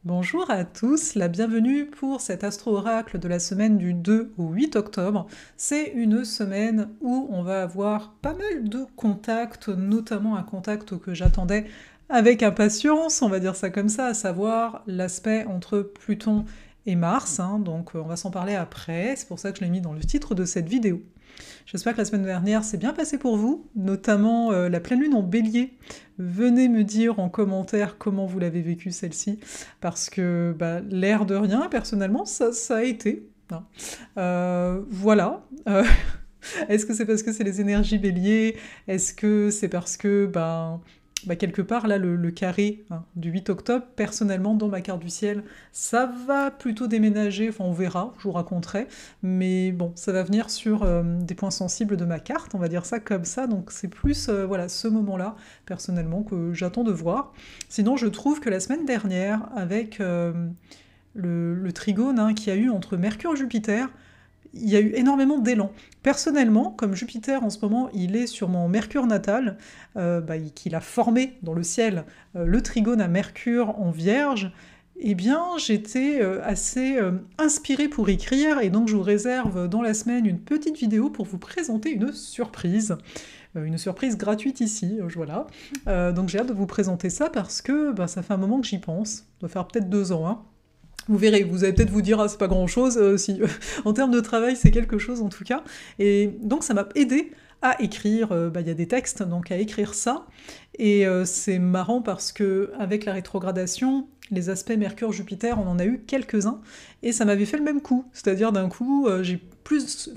Bonjour à tous, la bienvenue pour cet astro-oracle de la semaine du 2 au 8 octobre. C'est une semaine où on va avoir pas mal de contacts, notamment un contact que j'attendais avec impatience, on va dire ça comme ça, à savoir l'aspect entre Pluton et Mars, donc on va s'en parler après, c'est pour ça que je l'ai mis dans le titre de cette vidéo. J'espère que la semaine dernière s'est bien passée pour vous, notamment la pleine lune en bélier. Venez me dire en commentaire comment vous l'avez vécue celle-ci, parce que l'air de rien, personnellement, ça a été. Voilà. Est-ce que c'est parce que c'est les énergies bélier? Est-ce que c'est parce que quelque part, là, le carré du 8 octobre, personnellement, dans ma carte du ciel, ça va plutôt déménager, enfin on verra, je vous raconterai, mais bon, ça va venir sur des points sensibles de ma carte, on va dire ça comme ça, donc c'est plus voilà, ce moment-là, personnellement, que j'attends de voir. Sinon, je trouve que la semaine dernière, avec le trigone qu'il y a eu entre Mercure et Jupiter, il y a eu énormément d'élan. Personnellement, comme Jupiter en ce moment, il est sur mon Mercure natal, qu'il a formé dans le ciel le trigone à Mercure en Vierge, eh bien j'étais assez inspirée pour écrire, et donc je vous réserve dans la semaine une petite vidéo pour vous présenter une surprise gratuite ici, voilà. Donc j'ai hâte de vous présenter ça parce que ça fait un moment que j'y pense, ça doit faire peut-être 2 ans, Vous verrez, vous allez peut-être vous dire, ah, c'est pas grand-chose, si, en termes de travail, c'est quelque chose en tout cas. Et donc ça m'a aidé à écrire, il y a des textes, donc à écrire ça. Et c'est marrant parce que avec la rétrogradation, les aspects Mercure-Jupiter, on en a eu quelques-uns, et ça m'avait fait le même coup. C'est-à-dire d'un coup, j'ai plus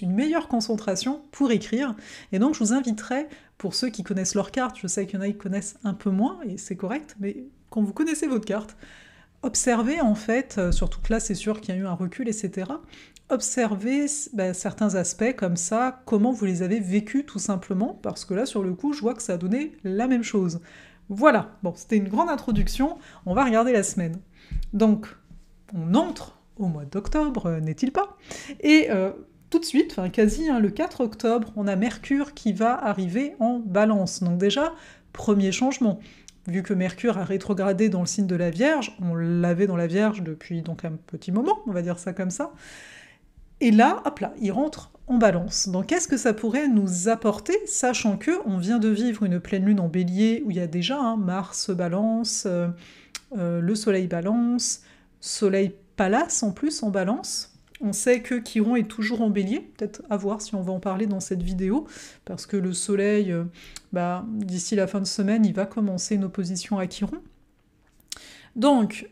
une meilleure concentration pour écrire. Et donc je vous inviterai, pour ceux qui connaissent leur carte, je sais qu'il y en a qui connaissent un peu moins, et c'est correct, mais quand vous connaissez votre carte, observez en fait, surtout que là c'est sûr qu'il y a eu un recul, etc. Observez certains aspects comme ça, comment vous les avez vécus tout simplement, parce que là sur le coup je vois que ça a donné la même chose. Voilà, bon c'était une grande introduction, on va regarder la semaine. Donc on entre au mois d'octobre, n'est-il pas? Et tout de suite, enfin quasi le 4 octobre, on a Mercure qui va arriver en Balance. Donc déjà, premier changement. Vu que Mercure a rétrogradé dans le signe de la Vierge, on l'avait dans la Vierge depuis donc un petit moment, on va dire ça comme ça. Et là, hop là, il rentre en Balance. Donc qu'est-ce que ça pourrait nous apporter, sachant que on vient de vivre une pleine lune en Bélier où il y a déjà Mars Balance, le Soleil Balance, Soleil Pallas en plus en Balance. On sait que Chiron est toujours en Bélier, peut-être à voir si on va en parler dans cette vidéo, parce que le Soleil, d'ici la fin de semaine, il va commencer une opposition à Chiron. Donc,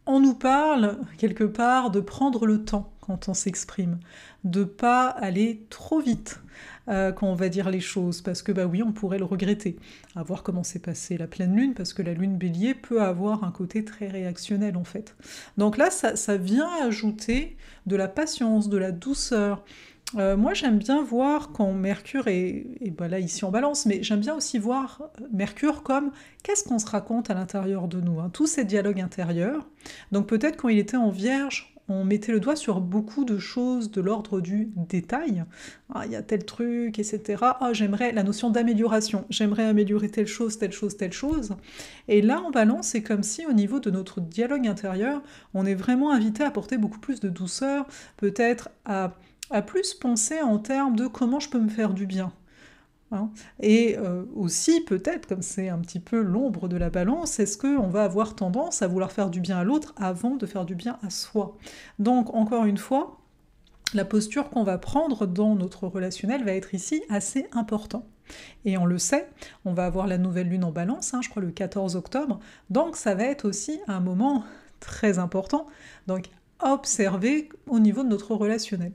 on nous parle quelque part de prendre le temps quand on s'exprime, de pas aller trop vite quand on va dire les choses, parce que oui, on pourrait le regretter. À voir comment s'est passée la pleine lune, parce que la lune bélier peut avoir un côté très réactionnel en fait. Donc là, ça vient ajouter de la patience, de la douceur. Moi, j'aime bien voir quand Mercure est là ici en Balance, mais j'aime bien aussi voir Mercure comme qu'est-ce qu'on se raconte à l'intérieur de nous, tous ces dialogues intérieurs. Donc peut-être quand il était en Vierge, on mettait le doigt sur beaucoup de choses de l'ordre du détail. Ah, il y a tel truc, etc. Ah, j'aimerais la notion d'amélioration. J'aimerais améliorer telle chose, telle chose, telle chose. Et là, en Balance, c'est comme si au niveau de notre dialogue intérieur, on est vraiment invité à apporter beaucoup plus de douceur, peut-être à plus penser en termes de comment je peux me faire du bien. Et aussi, peut-être, comme c'est un petit peu l'ombre de la balance, est-ce qu'on va avoir tendance à vouloir faire du bien à l'autre avant de faire du bien à soi? Donc, encore une fois, la posture qu'on va prendre dans notre relationnel va être ici assez important. Et on le sait, on va avoir la nouvelle lune en balance, je crois le 14 octobre, donc ça va être aussi un moment très important, donc observer au niveau de notre relationnel.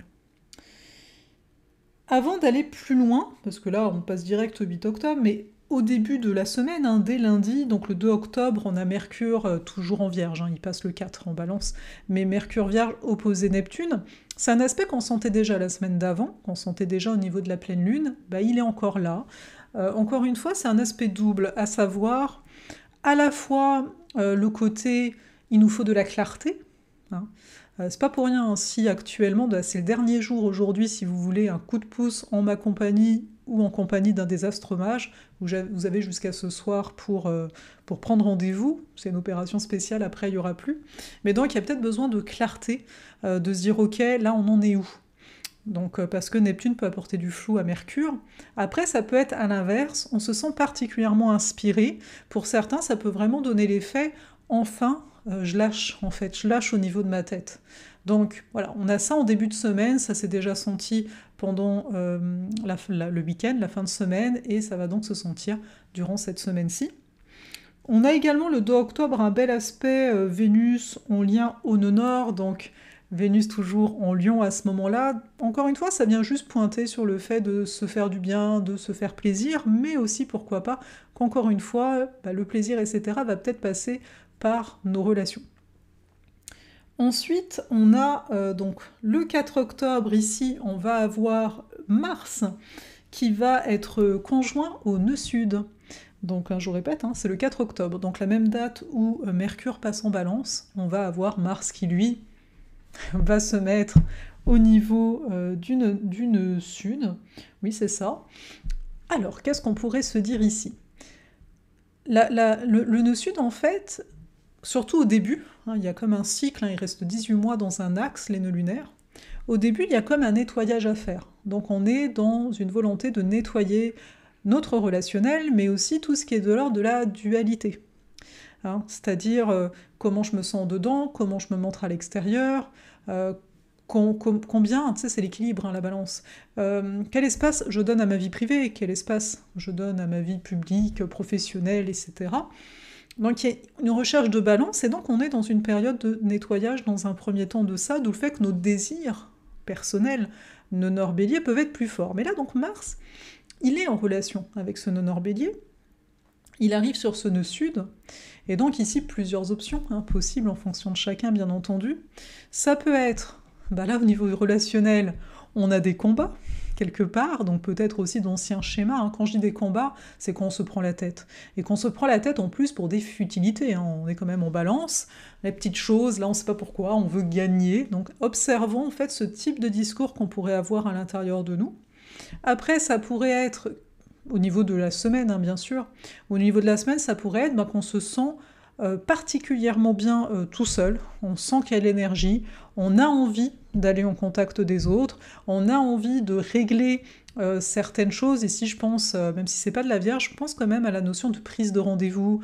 Avant d'aller plus loin, parce que là on passe direct au 8 octobre, mais au début de la semaine, dès lundi, donc le 2 octobre, on a Mercure toujours en Vierge, il passe le 4 en Balance, mais Mercure Vierge opposé Neptune, c'est un aspect qu'on sentait déjà la semaine d'avant, qu'on sentait déjà au niveau de la pleine lune, il est encore là. Encore une fois, c'est un aspect double, à savoir à la fois le côté il nous faut de la clarté, c'est pas pour rien si actuellement, c'est le dernier jour aujourd'hui, si vous voulez un coup de pouce en ma compagnie ou en compagnie d'un des astromages, vous avez jusqu'à ce soir pour prendre rendez-vous. C'est une opération spéciale, après il n'y aura plus. Mais donc il y a peut-être besoin de clarté, de se dire ok, là on en est où ? Donc, parce que Neptune peut apporter du flou à Mercure. Après, ça peut être à l'inverse, on se sent particulièrement inspiré. Pour certains, ça peut vraiment donner l'effet « enfin, je lâche, en fait, je lâche au niveau de ma tête ». Donc voilà, on a ça en début de semaine, ça s'est déjà senti pendant le week-end, la fin de semaine, et ça va donc se sentir durant cette semaine-ci. On a également le 2 octobre un bel aspect Vénus en lien au nœud nord, donc Vénus toujours en Lion à ce moment-là. Encore une fois, ça vient juste pointer sur le fait de se faire du bien, de se faire plaisir, mais aussi, pourquoi pas, qu'encore une fois, le plaisir, etc., va peut-être passer par nos relations. Ensuite, on a donc le 4 octobre, ici, on va avoir Mars qui va être conjoint au nœud sud. Donc, je vous répète, c'est le 4 octobre, donc la même date où Mercure passe en Balance, on va avoir Mars qui, lui, va se mettre au niveau du nœud sud. Oui, c'est ça. Alors, qu'est-ce qu'on pourrait se dire ici ? Le nœud sud, en fait, surtout au début, il y a comme un cycle, il reste 18 mois dans un axe, les nœuds lunaires. Au début, il y a comme un nettoyage à faire. Donc on est dans une volonté de nettoyer notre relationnel, mais aussi tout ce qui est de l'ordre de la dualité. C'est-à-dire comment je me sens dedans, comment je me montre à l'extérieur, combien, tu sais, c'est l'équilibre, la balance. Quel espace je donne à ma vie privée, quel espace je donne à ma vie publique, professionnelle, etc. Donc il y a une recherche de balance, et donc on est dans une période de nettoyage dans un premier temps de ça, d'où le fait que nos désirs personnels, nœud nord bélier, peuvent être plus forts. Mais là, donc Mars, il est en relation avec ce nœud nord bélier, il arrive sur ce nœud sud, et donc ici plusieurs options possibles en fonction de chacun, bien entendu. Ça peut être, là au niveau relationnel, on a des combats, quelque part, donc peut-être aussi d'anciens schémas. Quand je dis des combats, c'est qu'on se prend la tête. Et qu'on se prend la tête en plus pour des futilités. On est quand même en balance. Les petites choses, là on ne sait pas pourquoi, on veut gagner. Donc observons en fait ce type de discours qu'on pourrait avoir à l'intérieur de nous. Après, ça pourrait être, au niveau de la semaine, bien sûr, au niveau de la semaine, ça pourrait être qu'on se sent particulièrement bien tout seul, on sent qu'il y a l'énergie, on a envie d'aller en contact des autres, on a envie de régler certaines choses. Ici, je pense, même si c'est pas de la Vierge, je pense quand même à la notion de prise de rendez-vous,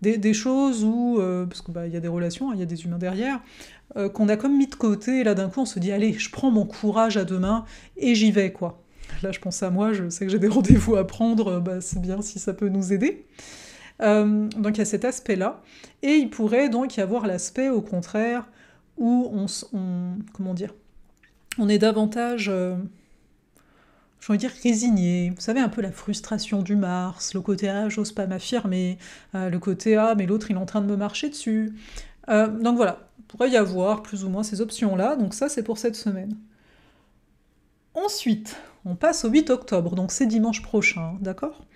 des choses où, parce qu'il y a des relations, il y a des humains derrière, qu'on a comme mis de côté, et là d'un coup on se dit, allez, je prends mon courage à deux mains et j'y vais, quoi. Là, je pense à moi, je sais que j'ai des rendez-vous à prendre, c'est bien si ça peut nous aider. Donc il y a cet aspect-là, et il pourrait donc y avoir l'aspect au contraire où comment dire, on est davantage, j'ai envie de dire résigné. Vous savez, un peu la frustration du Mars, le côté j'ose pas m'affirmer, le côté mais l'autre il est en train de me marcher dessus. Donc voilà, il pourrait y avoir plus ou moins ces options-là, donc ça c'est pour cette semaine. Ensuite, on passe au 8 octobre, donc c'est dimanche prochain, d'accord ?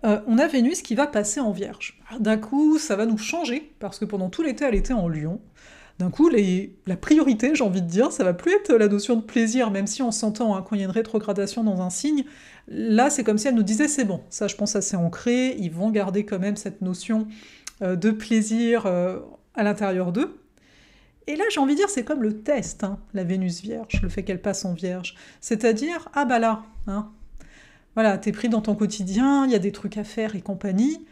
On a Vénus qui va passer en Vierge. D'un coup, ça va nous changer, parce que pendant tout l'été, elle était en Lion. D'un coup, la priorité, j'ai envie de dire, ça va plus être la notion de plaisir, même si on s'entend quand il y a une rétrogradation dans un signe. Là, c'est comme si elle nous disait, c'est bon, ça je pense assez ancré, ils vont garder quand même cette notion de plaisir à l'intérieur d'eux. Et là, j'ai envie de dire, c'est comme le test, la Vénus Vierge, le fait qu'elle passe en Vierge. C'est-à-dire, là, voilà, t'es pris dans ton quotidien, il y a des trucs à faire et compagnie.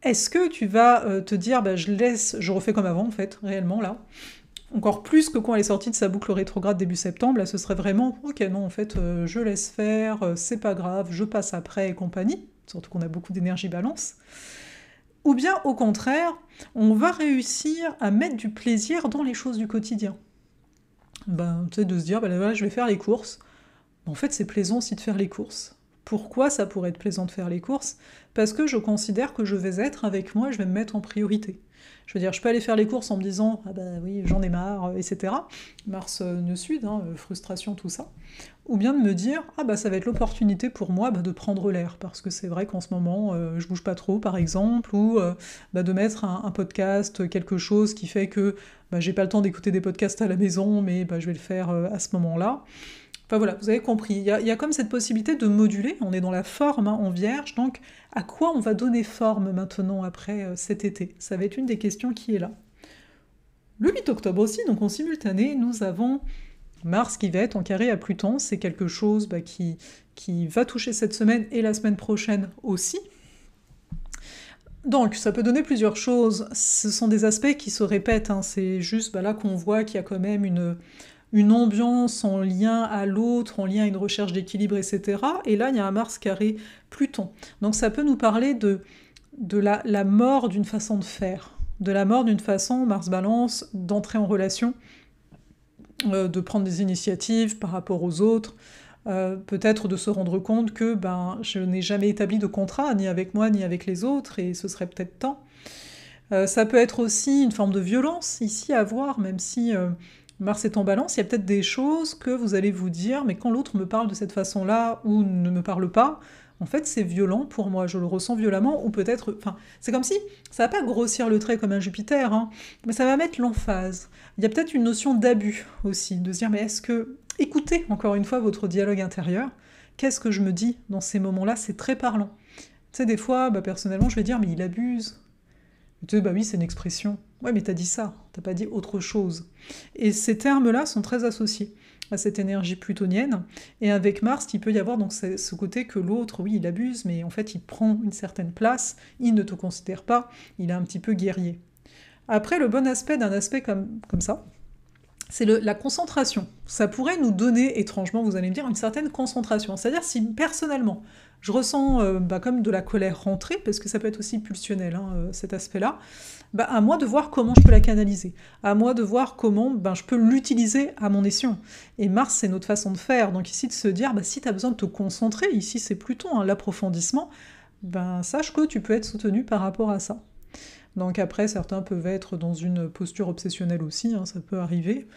Est-ce que tu vas te dire, je refais comme avant, en fait, réellement, là. Encore plus que quand elle est sortie de sa boucle rétrograde début septembre, là, ce serait vraiment, ok, non, en fait, je laisse faire, c'est pas grave, je passe après et compagnie. Surtout qu'on a beaucoup d'énergie balance. Ou bien, au contraire, on va réussir à mettre du plaisir dans les choses du quotidien. Tu sais, de se dire, là, je vais faire les courses. En fait, c'est plaisant aussi de faire les courses. Pourquoi ça pourrait être plaisant de faire les courses ? Parce que je considère que je vais être avec moi et je vais me mettre en priorité. Je veux dire, je peux aller faire les courses en me disant « oui, j'en ai marre, etc. » Mars nœud sud, frustration, tout ça. Ou bien de me dire « ça va être l'opportunité pour moi de prendre l'air. » Parce que c'est vrai qu'en ce moment, je bouge pas trop, par exemple, ou de mettre un podcast, quelque chose qui fait que j'ai pas le temps d'écouter des podcasts à la maison, mais je vais le faire à ce moment-là. Enfin voilà, vous avez compris, il y a comme cette possibilité de moduler, on est dans la forme hein, en vierge, donc à quoi on va donner forme maintenant après cet été? Ça va être une des questions qui est là. Le 8 octobre aussi, donc en simultané, nous avons Mars qui va être en carré à Pluton, c'est quelque chose qui va toucher cette semaine et la semaine prochaine aussi. Donc, ça peut donner plusieurs choses. Ce sont des aspects qui se répètent, hein. C'est juste là qu'on voit qu'il y a quand même une ambiance en lien à l'autre, en lien à une recherche d'équilibre, etc. Et là, il y a un Mars carré Pluton. Donc ça peut nous parler de la mort d'une façon de faire, de la mort d'une façon, Mars Balance, d'entrer en relation, de prendre des initiatives par rapport aux autres, peut-être de se rendre compte que je n'ai jamais établi de contrat, ni avec moi, ni avec les autres, et ce serait peut-être temps. Ça peut être aussi une forme de violence ici à voir, même si Mars est en balance, il y a peut-être des choses que vous allez vous dire, mais quand l'autre me parle de cette façon-là ou ne me parle pas, en fait c'est violent pour moi, je le ressens violemment, ou peut-être... Enfin, c'est comme si, ça va pas grossir le trait comme un Jupiter, hein, mais ça va mettre l'emphase. Il y a peut-être une notion d'abus aussi, de se dire, mais est-ce que... Écoutez encore une fois votre dialogue intérieur, qu'est-ce que je me dis dans ces moments-là, c'est très parlant. Tu sais, des fois, personnellement, je vais dire, mais il abuse. Tu sais, oui, c'est une expression. Ouais, mais t'as dit ça, t'as pas dit autre chose. Et ces termes-là sont très associés à cette énergie plutonienne. Et avec Mars, il peut y avoir donc ce côté que l'autre, oui, il abuse, mais en fait, il prend une certaine place, il ne te considère pas, il est un petit peu guerrier. Après, le bon aspect d'un aspect comme ça, c'est la concentration. Ça pourrait nous donner, étrangement, vous allez me dire, une certaine concentration. C'est-à-dire si personnellement, je ressens comme de la colère rentrée, parce que ça peut être aussi pulsionnel, hein, cet aspect-là, à moi de voir comment je peux la canaliser, à moi de voir comment je peux l'utiliser à mon escient. Et Mars, c'est notre façon de faire. Donc ici, de se dire, si tu as besoin de te concentrer, ici c'est Pluton, hein, l'approfondissement, sache que tu peux être soutenu par rapport à ça. Donc après, certains peuvent être dans une posture obsessionnelle aussi, hein, ça peut arriver.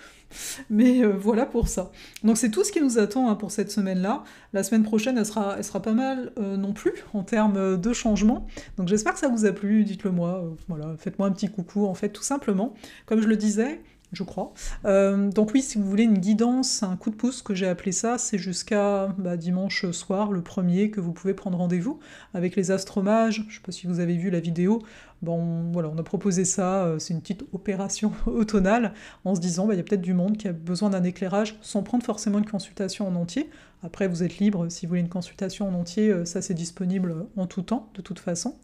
Mais voilà pour ça. Donc c'est tout ce qui nous attend hein, pour cette semaine-là. La semaine prochaine, elle sera pas mal non plus en termes de changement. Donc j'espère que ça vous a plu, dites-le moi. Voilà, faites-moi un petit coucou en fait, tout simplement. Comme je le disais, je crois. Donc oui, si vous voulez une guidance, un coup de pouce, que j'ai appelé ça, c'est jusqu'à dimanche soir, le 1er, que vous pouvez prendre rendez-vous avec les astromages. Je sais pas si vous avez vu la vidéo. Bon, voilà, on a proposé ça, c'est une petite opération automnale, en se disant, il y a peut-être du monde qui a besoin d'un éclairage, sans prendre forcément une consultation en entier. Après, vous êtes libre, si vous voulez une consultation en entier, ça c'est disponible en tout temps, de toute façon.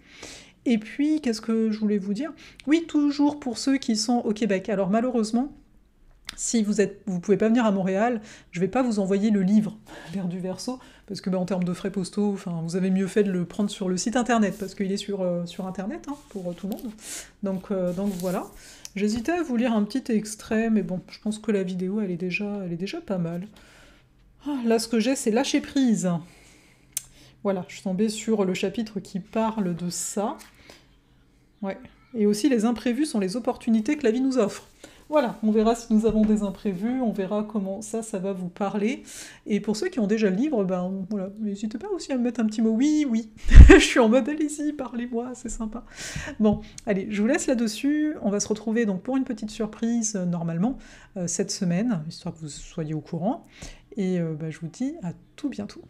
Et puis, qu'est-ce que je voulais vous dire? Oui, toujours pour ceux qui sont au Québec. Alors malheureusement, si vous pouvez pas venir à Montréal, je vais pas vous envoyer le livre, l'ère du Verseau, parce que en termes de frais postaux, vous avez mieux fait de le prendre sur le site internet, parce qu'il est sur internet hein, pour tout le monde. Donc voilà. J'hésitais à vous lire un petit extrait, mais bon, je pense que la vidéo, elle est déjà pas mal. Là, ce que j'ai, c'est lâcher prise. Voilà, je suis tombée sur le chapitre qui parle de ça. Ouais. Et aussi, les imprévus sont les opportunités que la vie nous offre. Voilà, on verra si nous avons des imprévus, on verra comment ça va vous parler. Et pour ceux qui ont déjà le livre, voilà, n'hésitez pas aussi à me mettre un petit mot. Oui, oui, je suis en mode allez-y, parlez-moi, c'est sympa. Bon, allez, je vous laisse là-dessus. On va se retrouver donc pour une petite surprise, normalement, cette semaine, histoire que vous soyez au courant. Et je vous dis à tout bientôt.